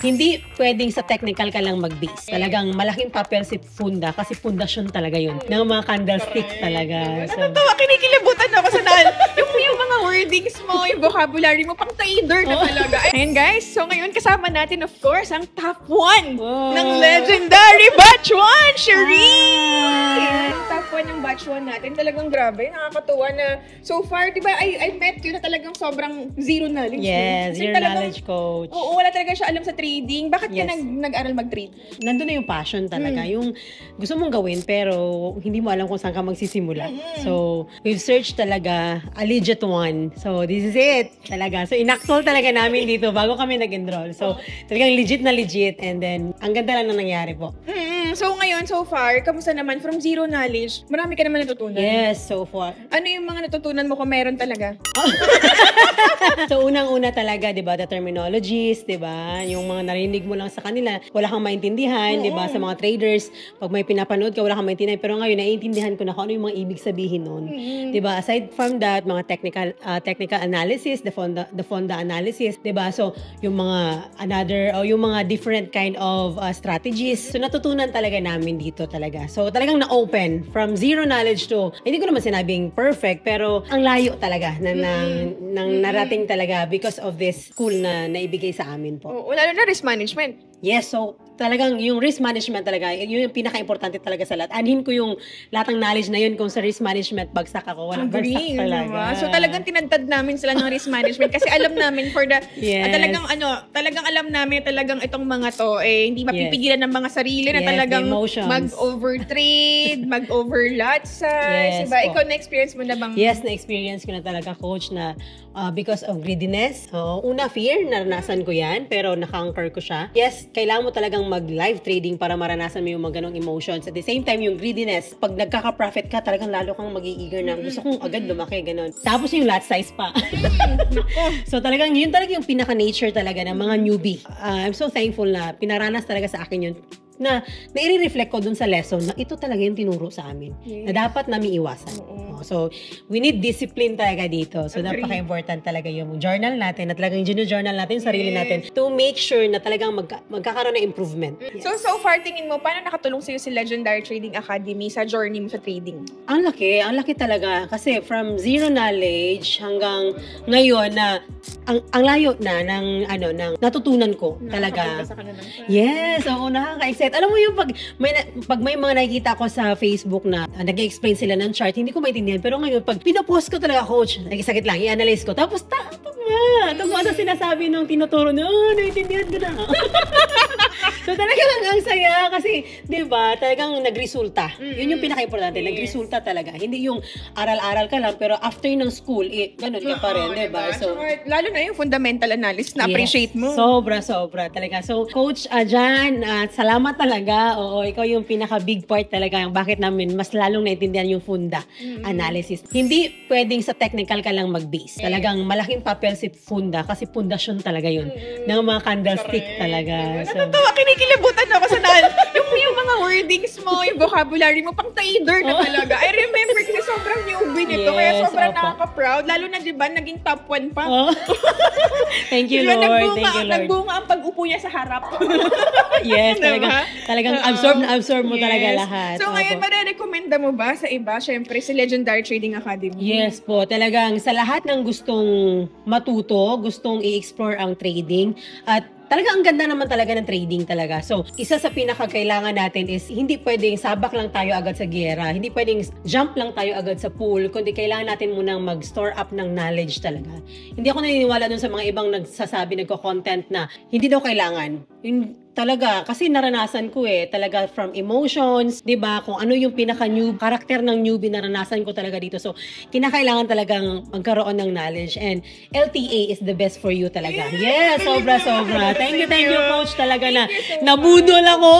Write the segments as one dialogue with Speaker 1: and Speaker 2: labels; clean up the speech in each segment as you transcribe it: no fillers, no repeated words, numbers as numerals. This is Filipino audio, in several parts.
Speaker 1: Hindi pwedeng sa technical ka lang mag-base. Talagang malaking papel si Funda kasi pundasyon talaga yun. Ng mga candlestick talaga. So,
Speaker 2: Nakatawa, kinikilabutan ako sa yung mga wordings mo, yung vocabulary mo, pang trader na talaga. Ayun guys, so ngayon kasama natin of course ang top 1 ng legendary Batch 1, Cherie! Top 1 yung Batch 1 natin. Talagang grabe, nakakatuwa na so far, di ba, I met you na talagang sobrang zero knowledge.
Speaker 1: yes, zero knowledge coach.
Speaker 2: Oo, wala talaga siya alam sa trading. Bakit ka
Speaker 1: Yes.
Speaker 2: nag-aral mag-trade?
Speaker 1: Nandun na yung passion talaga. Yung gusto mong gawin pero hindi mo alam kung saan ka magsisimula. So, we've searched talaga a legit one. So, this is it. Talaga. So, inaktol talaga namin dito bago kami nag-enroll. So, talagang legit na legit. And then, ang ganda lang na nangyari po.
Speaker 2: So ngayon, so far, kamusta naman? From zero knowledge, marami ka naman natutunan.
Speaker 1: Yes, so far.
Speaker 2: Ano yung mga natutunan mo kung meron talaga?
Speaker 1: So, unang-una talaga, di ba, the terminologies, di ba, yung mga narinig mo lang sa kanila, wala kang maintindihan, di ba, sa mga traders, pag may pinapanood ka, wala kang maintindihan, pero ngayon, naiintindihan ko na kung ano yung mga ibig sabihin nun. Di ba, aside from that, mga technical analysis, the fonda analysis, di ba, so, yung mga yung mga different kind of strategies, so, natutunan talaga namin dito talaga. So, talagang na-open from zero knowledge to, hindi ko naman sinabing perfect, pero ang layo talaga ng narating talaga because of this school na naibigay sa amin po.
Speaker 2: Oo, lalo na risk management.
Speaker 1: Yes, so talagang yung risk management talaga, yun yung pinaka-importante talaga sa lahat. Anhin ko yung lahat ng knowledge na yun kung sa risk management, bagsak ako. Walang bagsak talaga.
Speaker 2: Diba? So talagang tinantad namin sila ng risk management kasi alam namin for the,
Speaker 1: Yes.
Speaker 2: talagang alam namin talagang itong mga to, hindi mapipigilan ng mga sarili na
Speaker 1: Yes,
Speaker 2: talagang
Speaker 1: the emotions.
Speaker 2: mag-overtrade, mag-over-lot size.
Speaker 1: Yes,
Speaker 2: Diba?
Speaker 1: po.
Speaker 2: Ikaw na-experience mo na bang?
Speaker 1: Yes, na-experience ko na talaga, coach, na because of greediness. Una, fear, naranasan ko yan, pero naka-anchor ko siya. Yes, kailangan mo talagang mag-live trading para maranasan mo yung mga ganong emotions. At the same time, yung greediness, pag nagkaka-profit ka, talagang lalo kang mag-i-eager na gusto kong agad lumaki, ganon. Tapos yung lot size pa. So talagang, yun talaga yung pinaka-nature talaga ng mga newbie. I'm so thankful na pinaranas talaga sa akin yun, na i-reflect ko dun sa lesson na ito talaga yung tinuro sa amin.
Speaker 2: Yes.
Speaker 1: Na dapat namin iwasan. So, we need discipline talaga dito. So, napaka-important talaga yung journal natin, na talagang journal natin, sarili natin, to make sure na talagang magkakaroon ng improvement. Yes.
Speaker 2: So far, tingin mo, paano nakatulong sa'yo si Legendary Trading Academy sa journey mo sa trading?
Speaker 1: Ang laki talaga. Kasi from zero knowledge hanggang ngayon na ang layo na ng natutunan ko talaga. Yes, oo, nakaka-excite. Alam mo yung pag may mga nakikita ko sa Facebook na nag-explain sila ng chart, hindi ko maintindihan. Pero ngayon, pag pinapost ko talaga, coach, nag-isakit lang, i-analyze ko. Tapos, tugma sa sinasabi nung tinuturo na, naiintindihan ko na. So, talagang ang saya kasi, di ba, talagang nagresulta. Yun yung pinaka-importante, nagresulta talaga. Hindi yung aral-aral ka lang, pero after ng school, ganun ka pa rin, di ba? So,
Speaker 2: lalo na yung fundamental analysis na appreciate mo.
Speaker 1: Sobra talaga. So, Coach Jan, salamat talaga. Oo, ikaw yung pinaka-big part talaga yung bakit namin mas lalong naintindihan yung funda analysis. Hindi pwedeng sa technical ka lang mag-base. Talagang malaking papel si funda kasi pundasyon talaga yun. Ng mga candlestick talaga. So,
Speaker 2: Nakatawa, kinikilabutan ako sa yung mga wordings mo, yung vocabulary mo, pang trader na talaga. I remember kasi sobrang newbie nito, kaya sobrang nakaka-proud. Lalo na, di ba, naging top 1 pa.
Speaker 1: Thank you,
Speaker 2: Diba,
Speaker 1: Lord. Thank you, Lord.
Speaker 2: Nagbunga ang pag-upo niya sa harap.
Speaker 1: Yes,
Speaker 2: Diba?
Speaker 1: talagang absorb mo talaga lahat.
Speaker 2: So ngayon, marirekomenda mo ba sa iba, syempre, si Legendary Trading Academy?
Speaker 1: Yes po, talagang sa lahat ng gustong matuto, gustong i-explore ang trading, at talaga ang ganda naman talaga ng trading talaga. So, isa sa pinakakailangan natin is hindi pwedeng sabak lang tayo agad sa giyera, hindi pwedeng jump lang tayo agad sa pool, kundi kailangan natin munang mag-store up ng knowledge talaga. Hindi ako naniniwala dun sa mga ibang nagsasabi, nagko-content na hindi daw kailangan. Yung talaga, kasi naranasan ko talaga from emotions, 'di ba? Kung ano yung pinaka-new karakter ng newbie naranasan ko talaga dito. So, kinakailangan talagang magkaroon ng knowledge, and LTA is the best for you talaga. Yes, sobra. Thank you, coach talaga na nabudol ako.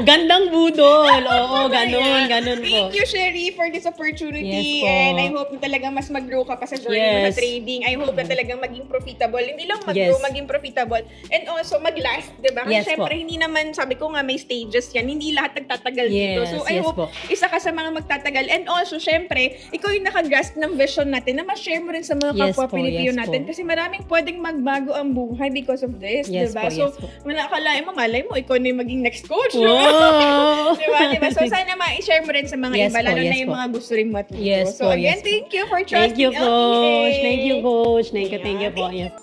Speaker 1: Gandang budol. Oo, ganun po.
Speaker 2: Thank you, Sherry, for this opportunity.
Speaker 1: Yes po.
Speaker 2: And I hope na talagang mas mag-grow ka pa sa journey mo sa trading. I hope na talagang maging profitable. Hindi lang mag-grow, maging profitable. And also, mag-last, diba? Kasi syempre, hindi naman, sabi ko nga, may stages yan. Hindi lahat nagtatagal dito. So, I hope isa ka sa mga magtatagal. And also, syempre, ikaw yung nakagrasp ng vision natin na ma-share mo rin sa mga kapwa Pilipino natin. Kasi maraming pwedeng magbago ang buhay because of this, diba? So, akalain mo, malay mo, ikaw na yung maging next coach. Diba? So, sana ma-share mo rin sa mga iba, lalo na yung mga gusto rin matuto. So, again, thank you for trusting
Speaker 1: Thank you, Coach. Thank you, Coach. Thank you po. Yes.